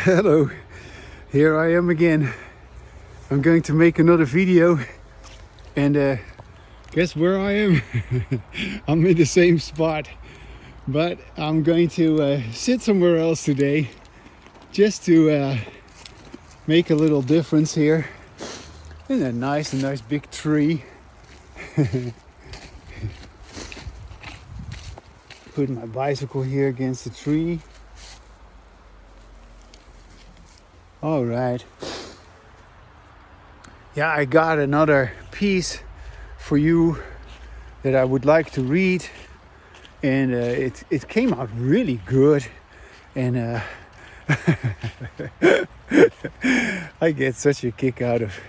Hello, here I am again. I'm going to make another video and guess where I am? I'm in the same spot, but I'm going to sit somewhere else today just to make a little difference here in a nice big tree. Put my bicycle here against the tree. All right. Yeah, I got another piece for you that I would like to read, and it came out really good, and I get such a kick out of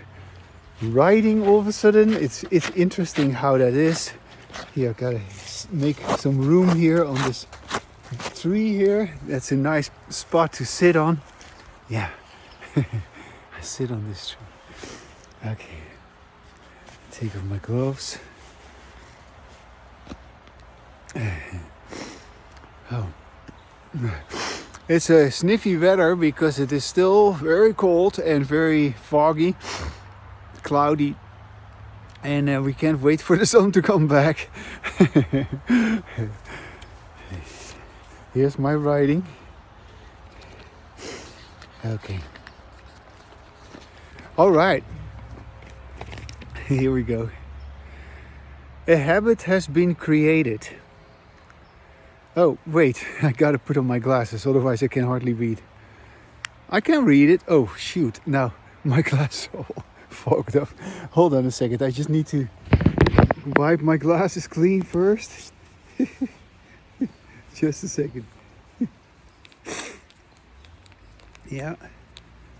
writing all of a sudden. It's interesting how that is. Here, I've got to make some room here on this tree here. That's a nice spot to sit on. Yeah. I sit on this tree. Okay. Take off my gloves. Oh. It's a sniffy weather because it is still very cold and very foggy, cloudy, and we can't wait for the sun to come back. Here's my writing. Okay. All right, here we go. A habit has been created. Oh, wait, I gotta put on my glasses, otherwise I can hardly read. I can read it. Oh, shoot, now my glasses are all fogged up. Hold on a second, I just need to wipe my glasses clean first. Just a second.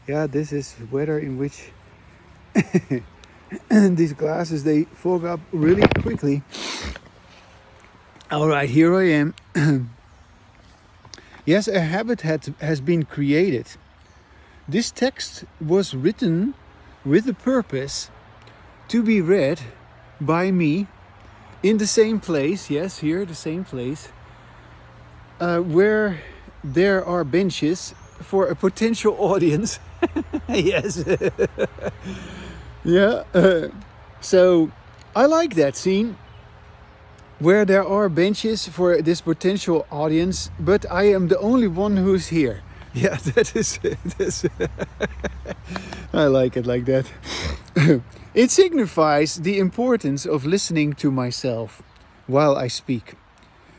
Yeah, this is weather in which these glasses, they fog up really quickly. All right, here I am. Yes, a habit has been created. This text was written with the purpose to be read by me in the same place, yes, here, the same place, where there are benches for a potential audience. Yes. Yeah. So I like that scene where there are benches for this potential audience, but I am the only one who's here. Yeah, that is it. I like it like that. It signifies the importance of listening to myself while I speak,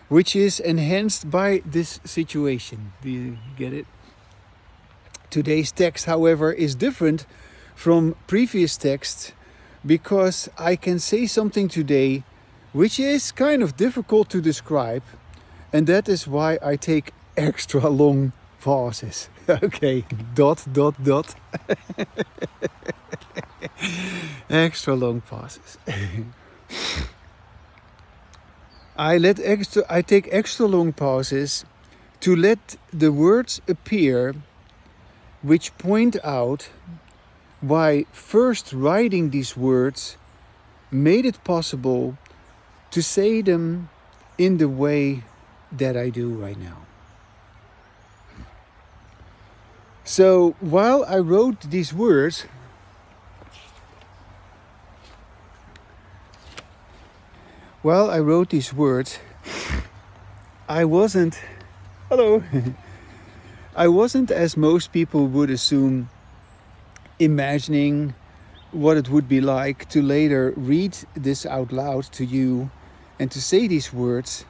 which is enhanced by this situation. Do you get it? Today's text, however, is different from previous texts because I can say something today which is kind of difficult to describe, and that is why I take extra long pauses. Okay, ... Extra long pauses. I take extra long pauses to let the words appear which point out why first writing these words made it possible to say them in the way that I do right now. So while I wrote these words, I wasn't, hello, I wasn't, as most people would assume, imagining what it would be like to later read this out loud to you and to say these words,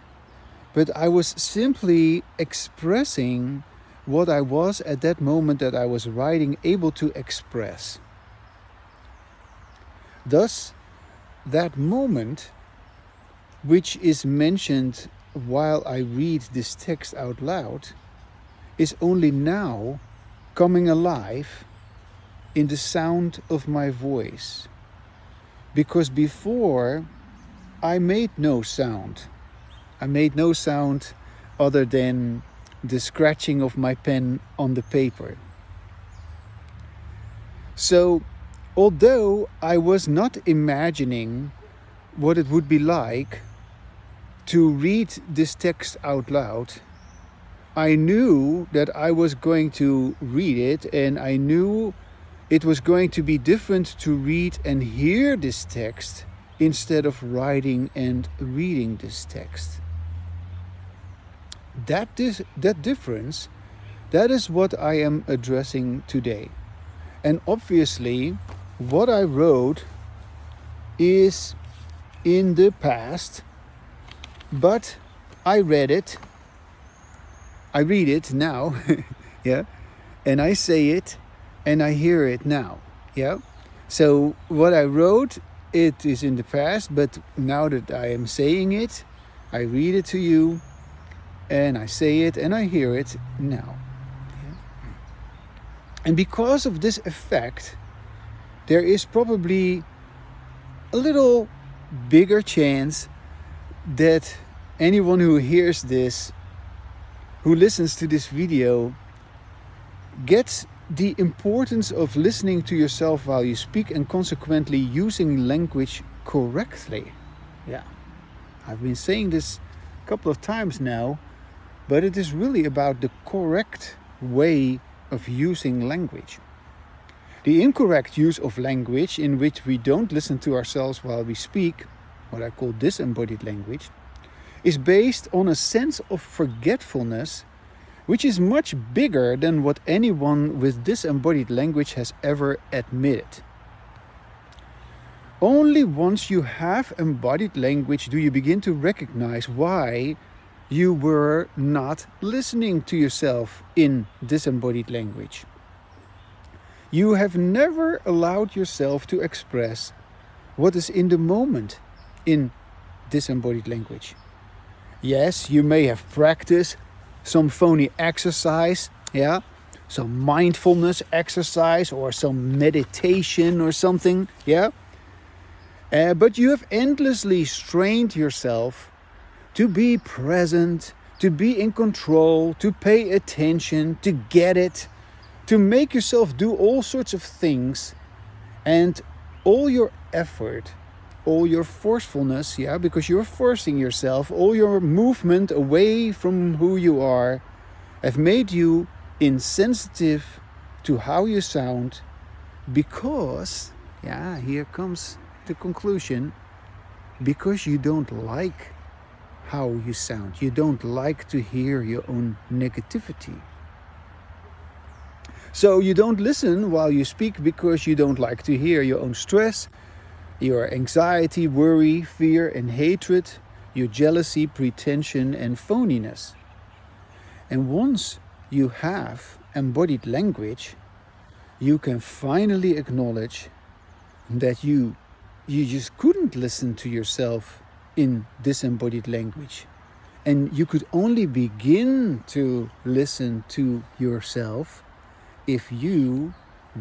but I was simply expressing what I was at that moment that I was writing able to express. Thus, that moment, which is mentioned while I read this text out loud, is only now coming alive in the sound of my voice. Because before, I made no sound. I made no sound other than the scratching of my pen on the paper. So, although I was not imagining what it would be like to read this text out loud, I knew that I was going to read it, and I knew it was going to be different to read and hear this text instead of writing and reading this text. That difference, that is what I am addressing today. And obviously, what I wrote is in the past, but I read it. I read it now, yeah, and I say it, and I hear it now, yeah. So what I wrote, it is in the past, but now that I am saying it, I read it to you, and I say it, and I hear it now. Yeah? And because of this effect, there is probably a little bigger chance that anyone who hears this, who listens to this video, gets the importance of listening to yourself while you speak and consequently using language correctly. Yeah, I've been saying this a couple of times now, but it is really about the correct way of using language. The incorrect use of language, in which we don't listen to ourselves while we speak, what I call disembodied language, is based on a sense of forgetfulness, which is much bigger than what anyone with disembodied language has ever admitted. Only once you have embodied language do you begin to recognize why you were not listening to yourself in disembodied language. You have never allowed yourself to express what is in the moment in disembodied language. Yes, you may have practiced some phony exercise, yeah, some mindfulness exercise or some meditation or something, yeah. But you have endlessly strained yourself to be present, to be in control, to pay attention, to get it, to make yourself do all sorts of things, and all your effort, all your forcefulness, yeah, because you're forcing yourself, all your movement away from who you are, have made you insensitive to how you sound, because, yeah, here comes the conclusion, because you don't like how you sound. You don't like to hear your own negativity. So you don't listen while you speak because you don't like to hear your own stress, your anxiety, worry, fear and hatred, your jealousy, pretension and phoniness. And once you have embodied language, you can finally acknowledge that you just couldn't listen to yourself in disembodied language. And you could only begin to listen to yourself if you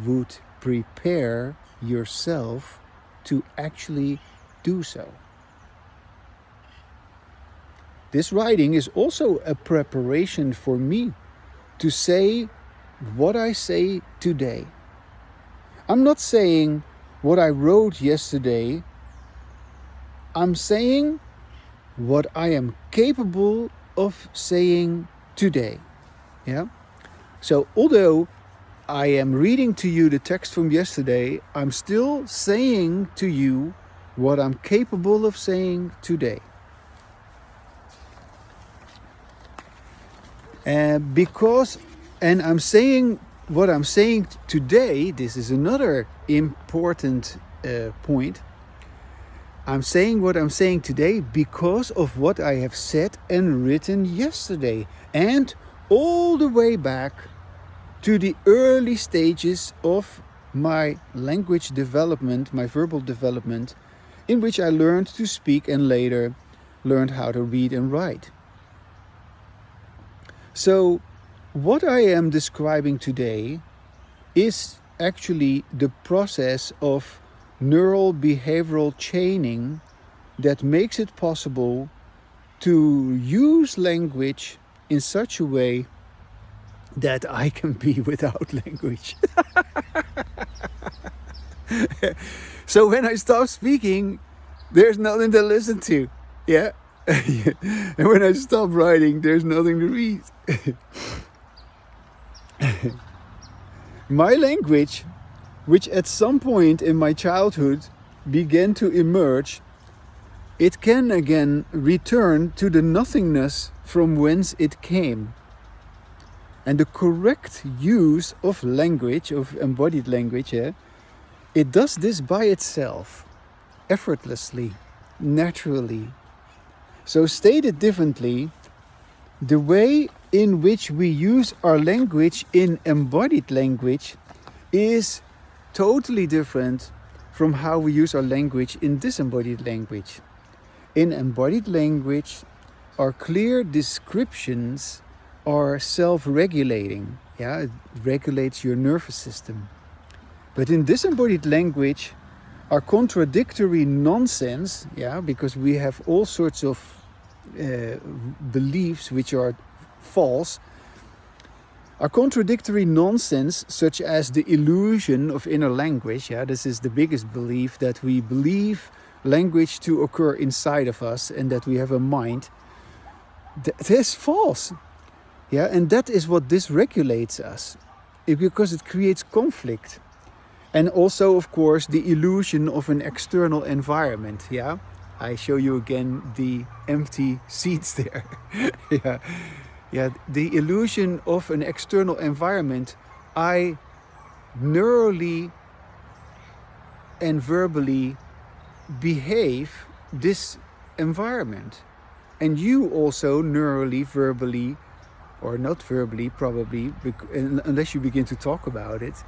would prepare yourself to actually do so. This writing is also a preparation for me to say what I say today. I'm not saying what I wrote yesterday. I'm saying what I am capable of saying today. Yeah? So although I am reading to you the text from yesterday, I'm still saying to you what I'm capable of saying today. And I'm saying what I'm saying today, this is another important point. I'm saying what I'm saying today because of what I have said and written yesterday, and all the way back to the early stages of my language development, my verbal development, in which I learned to speak and later learned how to read and write. So what I am describing today is actually the process of neural behavioral chaining that makes it possible to use language in such a way that I can be without language. So when I stop speaking, there's nothing to listen to. Yeah, And when I stop writing, there's nothing to read. My language, which at some point in my childhood began to emerge, it can again return to the nothingness from whence it came. And the correct use of language, of embodied language, it does this by itself, effortlessly, naturally. So stated differently, the way in which we use our language in embodied language is totally different from how we use our language in disembodied language. In embodied language, our clear descriptions are self-regulating. Yeah, it regulates your nervous system. But in disembodied language, our contradictory nonsense, yeah, because we have all sorts of beliefs which are false, our contradictory nonsense, such as the illusion of inner language, yeah, this is the biggest belief, that we believe language to occur inside of us and that we have a mind, that is false. Yeah, and that is what dysregulates us, because it creates conflict. And also, of course, the illusion of an external environment. Yeah, I show you again the empty seats there. Yeah, the illusion of an external environment. I neurally and verbally behave this environment, and you also neurally, verbally, or not verbally, probably, unless you begin to talk about it.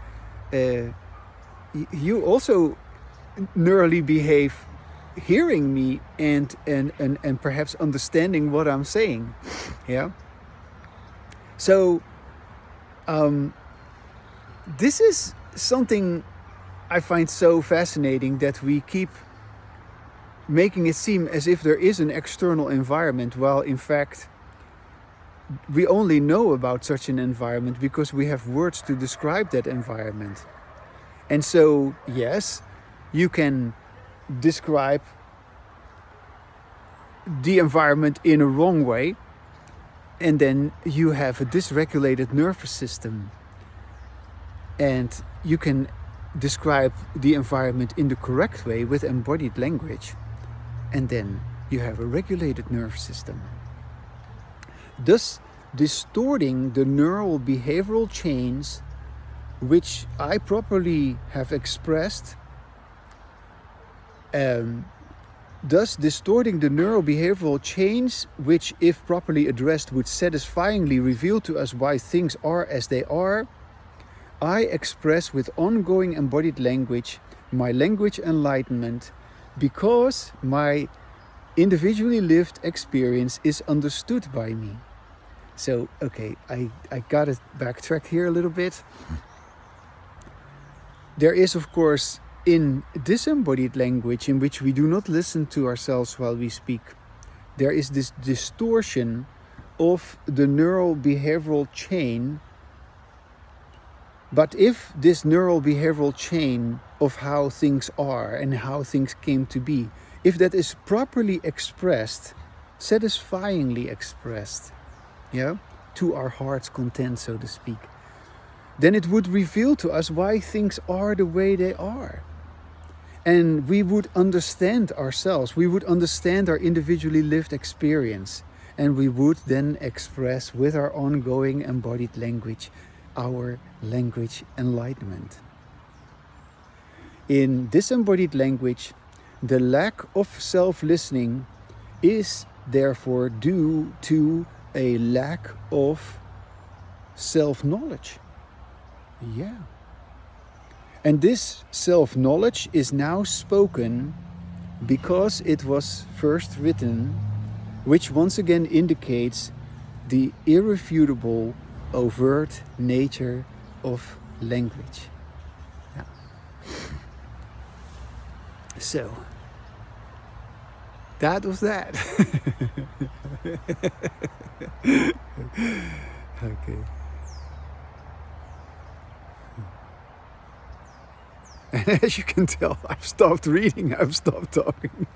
You also neurally behave hearing me and perhaps understanding what I'm saying. Yeah. So this is something I find so fascinating, that we keep making it seem as if there is an external environment, while in fact we only know about such an environment because we have words to describe that environment. And so, yes, you can describe the environment in a wrong way, and then you have a dysregulated nervous system. And you can describe the environment in the correct way with embodied language, and then you have a regulated nervous system. Thus distorting the neural behavioral chains which I properly have expressed, thus distorting the neurobehavioral chains which, if properly addressed, would satisfyingly reveal to us why things are as they are, I express with ongoing embodied language my language enlightenment, because my individually lived experience is understood by me. So, okay, I gotta backtrack here a little bit. There is, of course, in disembodied language, in which we do not listen to ourselves while we speak, there is this distortion of the neural behavioral chain. But if this neural behavioral chain of how things are and how things came to be, if that is properly expressed, satisfyingly expressed, yeah, to our heart's content, so to speak, then it would reveal to us why things are the way they are. And we would understand ourselves, we would understand our individually lived experience, and we would then express with our ongoing embodied language our language enlightenment. In disembodied language, the lack of self-listening is therefore due to a lack of self-knowledge. Yeah. And this self-knowledge is now spoken because it was first written, which once again indicates the irrefutable, overt nature of language. Yeah. So, that was that. Okay. And as you can tell, I've stopped reading, I've stopped talking.